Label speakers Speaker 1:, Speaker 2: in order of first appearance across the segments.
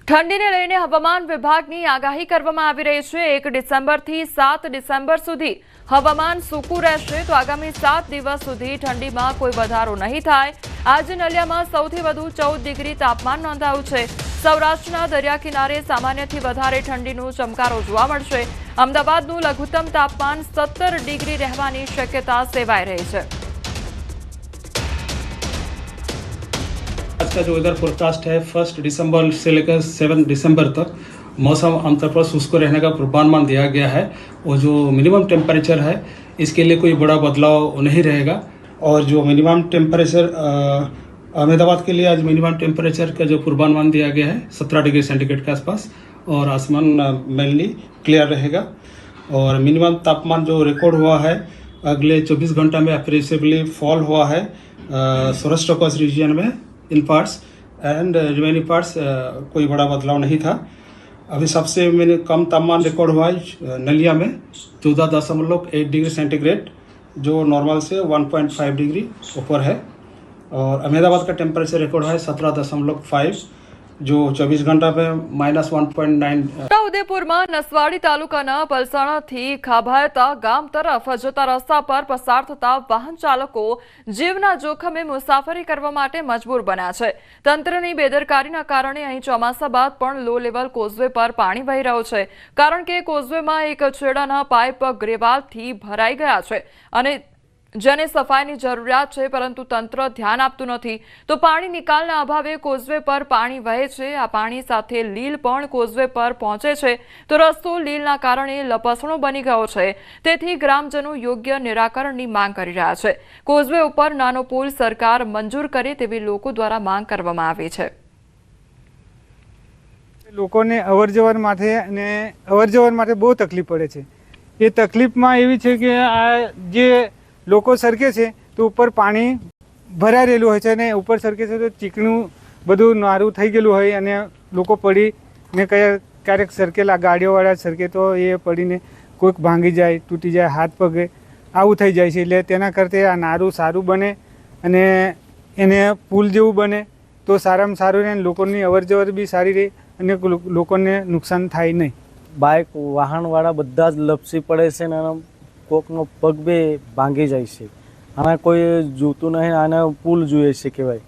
Speaker 1: ઠંડીને લઈને હવામાન વિભાગની આગાહી કરવામાં આવી રહી છે। 1 ડિસેમ્બરથી 7 ડિસેમ્બર સુધી હવામાન સૂકું રહેશે તો આગામી 7 દિવસ સુધી ઠંડીમાં કોઈ વધારો નહીં થાય। આજે નલિયામાં સૌથી વધુ 14 ડિગ્રી તાપમાન નોંધાયું છે। સૌરાષ્ટ્રના દરિયા કિનારે સામાન્યથી વધારે ઠંડીનો ચમકારો જોવા મળશે। અમદાવાદનું લઘુત્તમ તાપમાન 17 ડિગ્રી રહેવાની શક્યતા સેવાઈ રહી છે।
Speaker 2: आज का जो वेदर फोरकास्ट है 1 दिसंबर से लेकर 7 दिसंबर तक मौसम आमतौर पर शुष्क रहने का पूर्वानुमान दिया गया है और जो मिनिमम टेम्परेचर है इसके लिए कोई बड़ा बदलाव नहीं रहेगा। और जो मिनिमम टेम्परेचर अहमदाबाद के लिए आज मिनिमम टेम्परेचर का जो पूर्वानुमान दिया गया है 17 डिग्री सेंटीग्रेड के आसपास और आसमान मेनली क्लियर रहेगा। और मिनिमम तापमान जो रिकॉर्ड हुआ है अगले 24 घंटा में अप्रेसिबली फॉल हुआ है सौराष्ट्र कोस्ट रीजन में इन पार्ट्स एंड रिमेनिंग पार्ट्स कोई बड़ा बदलाव नहीं था। अभी सबसे मैंने कम तापमान रिकॉर्ड हुआ है नलिया में 14.8 डिग्री सेंटीग्रेड जो नॉर्मल से 1.5 डिग्री ऊपर है। और अहमदाबाद का टेम्परेचर रिकॉर्ड है 17.5 जो 24 घंटा में -1.9।
Speaker 1: ઉદેપુરમાં નસવાડી તાલુકાના પલસાણાથી ખાભાયતા ગામ તરફ જતા રસ્તા પર પસાર થતા વાહન ચાલકો જીવના જોખમે મુસાફરી કરવા માટે મજબૂર બન્યા છે। તંત્રની બેદરકારીના કારણે અહીં ચોમાસા બાદ પણ લો લેવલ કોઝવે પર પાણી વહી રહ્યું છે, કારણ કે કોઝવેમાં એક છેડાના પાઇપ ગ્રેવાલથી ભરાઈ ગયા છે અને જેને સફાઈની જરૂરિયાત છે, પરંતુ તંત્ર ધ્યાન આપતું નથી। તો પાણી નિકાલના અભાવે કોઝવે પર પાણી વહે છે। આ પાણી સાથે લીલ પણ કોઝવે પર પહોંચે છે તો રસ્તો લીલના કારણે લપસણો બની ગયો છે। તેથી ગ્રામજનો યોગ્ય નિરાકરણની માંગ કરી રહ્યા છે। કોઝવે ઉપર નાનો પુલ સરકાર મંજૂર કરે તેવી લોકો દ્વારા માંગ કરવામાં આવી છે।
Speaker 3: લોકોને અવરજવર માટે બહુ તકલીફ પડે છે। એ તકલીફમાં એવી છે કે આ જે લોકો સરકે છે તો ઉપર પાણી ભરાઈ રહેલું હોય છે અને ઉપર સરકે છે તો ચીકણું બધું નારું થઈ ગયેલું હોય અને લોકો પડીને ક્યારેક સરકેલા ગાડીઓવાળા સરકે તો એ પડીને કોઈક ભાંગી જાય, તૂટી જાય, હાથ પગે આવું થઈ જાય છે। એટલે તેના કરતાં આ નારું સારું બને અને એને પુલ જેવું બને તો સારામાં સારું રહે, લોકોની અવરજવર બી સારી રહે અને લોકોને નુકસાન થાય નહીં।
Speaker 4: બાઇક વાહનવાળા બધા જ લપસી પડે છે ને કોકનો પગ બે ભાંગી જાય છે। આના કોઈ જોતું નહીં, આને પુલ જોઈએ છે કહેવાય।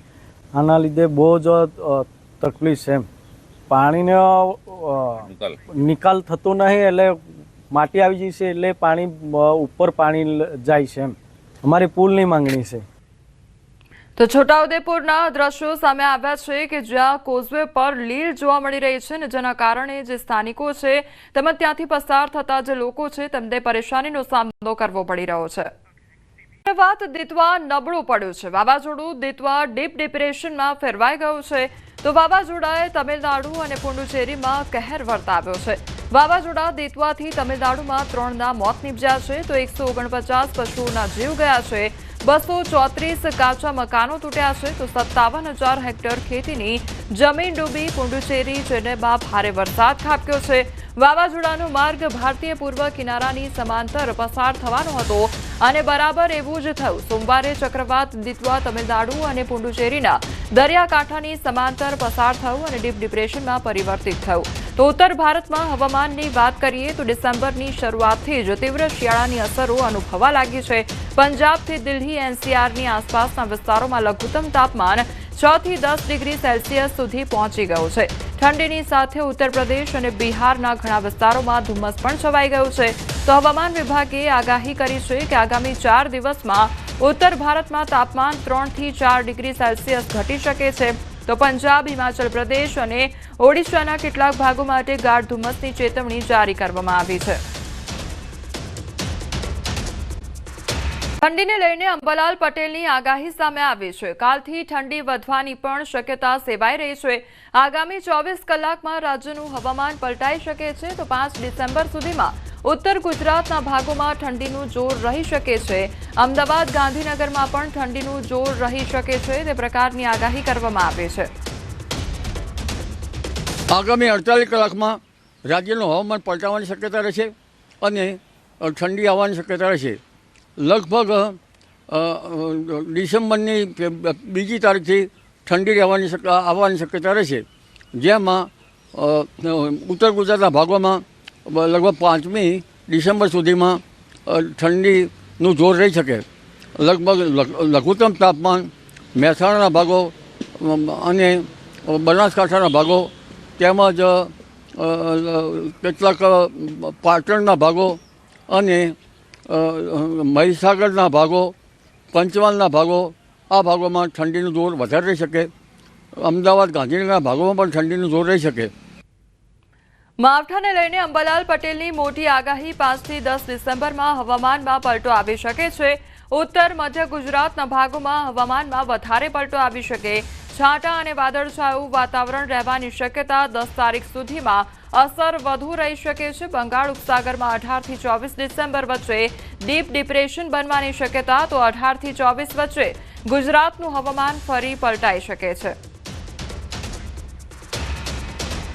Speaker 4: આના લીધે બહુ જ તકલીફ છે। પાણીનો નિકાલ થતો નહીં એટલે માટી આવી જાય છે એટલે પાણી ઉપર પાણી જાય છે। અમારી પુલની માંગણી છે।
Speaker 1: તો છોટાઉદેપુરના દ્રશ્યો સામે આવ્યા છે કે જ્યાં કોઝવે પર લીલ જોવા મળી રહી છે ને જેના કારણે જે સ્થાનિકો છે તેમજ ત્યાંથી પસાર થતા જે લોકો છે તેમને પરેશાનીનો સામનો કરવો પડી રહ્યો છે। વાત દીતવા નબળું પડ્યું છે। વાવાઝોડું દીતવા ડીપ ડિપ્રેશનમાં ફેરવાઈ ગયું છે। તો વાવાઝોડાએ તમિલનાડુ અને પુડુચેરીમાં કહેર વર્તાવ્યો છે। વાવાઝોડા દીતવાથી તમિલનાડુમાં 3ના મોત નીપજ્યા છે તો 149 પશુઓના જીવ ગયા છે। 234 કાચા મકાનો તૂટ્યા છે તો 57,000 હેક્ટર ખેતીની જમીન ડૂબી। પુડુચેરી ચેન્નઈમાં ભારે વરસાદ ખાબક્યો છે। વાવાઝોડાનો માર્ગ ભારતીય પૂર્વ કિનારાની સમાંતર પસાર થવાનો હતો અને બરાબર એવું જ થયું। સોમવારે ચક્રવાત દીતવા તમિલનાડુ અને પુડુચેરીના દરિયાકાંઠાની સમાંતર પસાર થયું અને ડીપ ડિપ્રેશનમાં પરિવર્તિત થયું। તો ઉત્તર ભારતમાં હવામાનની વાત કરીએ તો ડિસેમ્બરની શરૂઆતથી જ તીવ્ર શિયાળાની અસરો અનુભવવા લાગી છે। પંજાબથી દિલ્હી એનસીઆરની આસપાસના વિસ્તારોમાં લઘુત્તમ તાપમાન 6 થી 10 ડિગ્રી સેલ્સિયસ સુધી પહોંચી ગયું છે। ઠંડીની સાથે ઉત્તર પ્રદેશ અને બિહારના ઘણા વિસ્તારોમાં ધુમ્મસ પણ છવાઈ ગયું છે। તો હવામાન વિભાગે આગાહી કરી છે કે આગામી 4 દિવસમાં ઉત્તર ભારતમાં તાપમાન 3 થી 4 ડિગ્રી સેલ્સિયસ ઘટી શકે છે। તો પંજાબ, હિમાચલ પ્રદેશ અને ઓડિશાના કેટલાક ભાગો માટે ગાઢ ધુમ્મસની ચેતવણી જારી કરવામાં આવી છે। ઠંડીને લઈને અંબાલાલ પટેલની આગાહી સામે આવી છે। કાલથી ઠંડી વધવાની પણ શક્યતા સેવાઈ રહી છે। આગામી 24 કલાકમાં રાજ્યનું હવામાન પલટાઈ શકે છે તો 5 ડિસેમ્બર સુધીમાં ઉત્તર ગુજરાતના ભાગોમાં ઠંડીનું જોર રહી શકે છે। અમદાવાદ, ગાંધીનગરમાં પણ ઠંડીનું જોર રહી શકે છે તે પ્રકારની આગાહી કરવામાં આવી છે।
Speaker 5: આગામી 48 કલાકમાં રાજ્યનું હવામાન પલટાવાની શક્યતા રહેશે અને ઠંડી આવવાની શક્યતા રહેશે। લગભગ ડિસેમ્બરની 2જી તારીખથી ઠંડી આવવાની શક્યતા રહેશે, જેમાં ઉત્તર ગુજરાતના ભાગોમાં લગભગ 5મી ડિસેમ્બર સુધીમાં ઠંડીનું જોર રહી શકે. લગભગ લઘુત્તમ તાપમાન મહેસાણાના ભાગો અને બનાસકાંઠાના ભાગો તેમજ કેટલાક પાટણના ભાગો અને મહીસાગરના ભાગો, પંચમહાલના ભાગો, આ ભાગોમાં ઠંડીનું જોર વધારે રહી શકે. અમદાવાદ, ગાંધીનગરના ભાગોમાં પણ ઠંડીનું જોર રહી શકે.
Speaker 1: માવઠાને લઈને અંબાલાલ પટેલની મોટી આગાહી 5 થી 10 ડિસેમ્બરમાં હવામાનમાં પલટો આવી શકે છે. ઉત્તર મધ્ય ગુજરાતના ભાગોમાં હવામાનમાં વધારે પલટો આવી શકે. છાંટા અને વાદળછાયું વાતાવરણ રહેવાની શક્યતા 10 તારીખ સુધીમાં અસર વધુ રહી શકે છે. બંગાળ ઉપસાગરમાં 18 થી 24 ડિસેમ્બર વચ્ચે ડીપ ડિપ્રેશન બનવાની શક્યતા, તો 18 થી 24 વચ્ચે ગુજરાતનું હવામાન ફરી પલટાઈ શકે છે.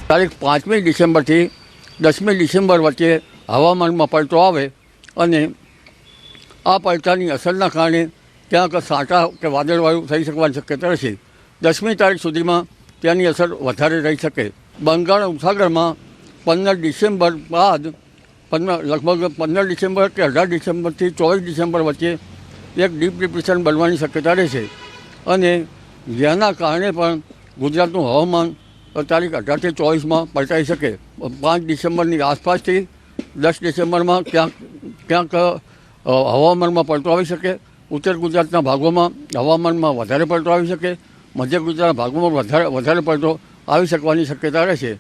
Speaker 5: તારીખ 5મી ડિસેમ્બરથી 10મી ડિસેમ્બર વચ્ચે હવામાનમાં પલટો આવે અને આ પલટાની અસરના કારણે ક્યાંક છાંટા કે વાદળવાયુ થઈ શકવાની શક્યતા રહેશે. 10મી તારીખ સુધીમાં તેની અસર વધારે રહી શકે. બંગાળ ઉપસાગરમાં 15 ડિસેમ્બર બાદ લગભગ 15 ડિસેમ્બર કે 18 ડિસેમ્બરથી 24 ડિસેમ્બર વચ્ચે એક ડીપ ડિપ્રેશન બનવાની શક્યતા રહેશે અને જેના કારણે પણ ગુજરાતનું હવામાન તારીખ 18 થી 24માં પલટાઈ શકે. 5 ડિસેમ્બરની આસપાસથી 10 ડિસેમ્બરમાં ક્યાંક હવામાનમાં પલટો આવી શકે. ઉત્તર ગુજરાતના ભાગોમાં હવામાનમાં વધારે પલટો આવી શકે. મધ્ય ગુજરાતના ભાગોમાં વધારે પલટો આવી શકવાની શક્યતા રહેશે.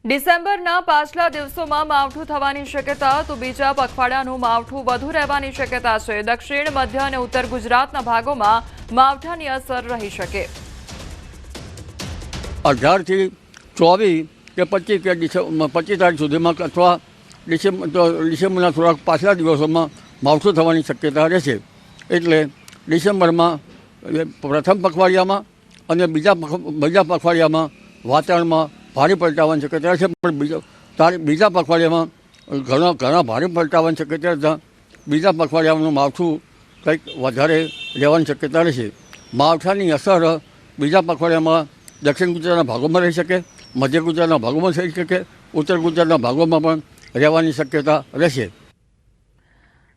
Speaker 1: ડિસેમ્બરના પાછલા દિવસોમાં માવઠું થવાની શક્યતા, તો બીજા પખવાડિયાનું માવઠું વધુ રહેવાની શક્યતા છે. દક્ષિણ, મધ્ય અને ઉત્તર ગુજરાતના ભાગોમાં માવઠાની અસર રહી શકે.
Speaker 5: 18 થી 24 કે 25 તારીખ સુધીમાં અથવા ડિસેમ્બરના થોડાક પાછલા દિવસોમાં માવઠું થવાની શક્યતા રહેશે. એટલે ડિસેમ્બરમાં પ્રથમ પખવાડિયામાં અને બીજા પખવાડિયામાં વાતાવરણમાં ભારે પલટાવાની શક્યતા રહેશે. પણ બીજા પખવાડિયામાં ઘણા ભારે પલટાવાની શક્યતા રહેતા બીજા પખવાડિયાનું માવઠું કંઈક વધારે રહેવાની શક્યતા રહેશે. માવઠાની અસર બીજા પખવાડિયામાં દક્ષિણ ગુજરાતના ભાગોમાં રહી શકે, મધ્ય ગુજરાતના ભાગોમાં થઈ શકે, ઉત્તર ગુજરાતના ભાગોમાં પણ રહેવાની શક્યતા રહેશે.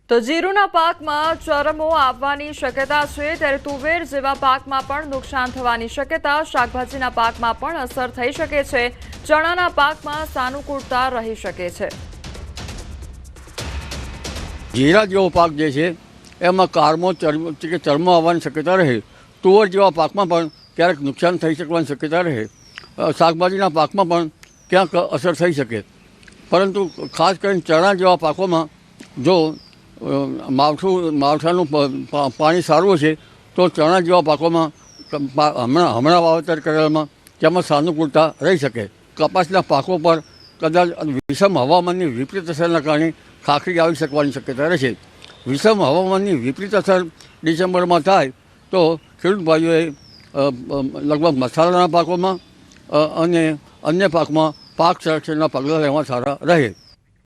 Speaker 1: તો જીરુના પાકમાં ચરમો આવવાની શક્યતા છે, ત્યારે તુવેર જેવા પાકમાં પણ નુકસાન થવાની શક્યતા. શાકભાજીના પાકમાં પણ અસર થઈ શકે છે. ચણાના પાકમાં સાનુકૂળતા રહી શકે છે.
Speaker 5: જીરા જેવો પાક જે છે એમાં ચરમો આવવાની શક્યતા રહે. તુવર જેવા પાકમાં પણ ક્યારેક નુકસાન થઈ શકવાની શક્યતા રહે. શાકભાજીના પાકમાં પણ ક્યાંક અસર થઈ શકે. પરંતુ ખાસ કરીને ચણા જેવા પાકોમાં જો માવઠાનું પાણી સારું છે તો ચણા જેવા પાકોમાં હમણાં વાવેતર કરેલામાં તેમાં સાનુકૂળતા રહી શકે. કપાસના પાકો પર કદાચ વિષમ હવામાનની વિપરીત અસરના કારણે ખાખરી આવી શકવાની શક્યતા રહેશે. વિષમ હવામાનની વિપરીત અસર ડિસેમ્બરમાં થાય તો ખેડૂત ભાઈઓએ લગભગ મસાલાના પાકોમાં અને અન્ય પાકમાં પાક સંરક્ષણના પગલાં લેવા સારા રહે.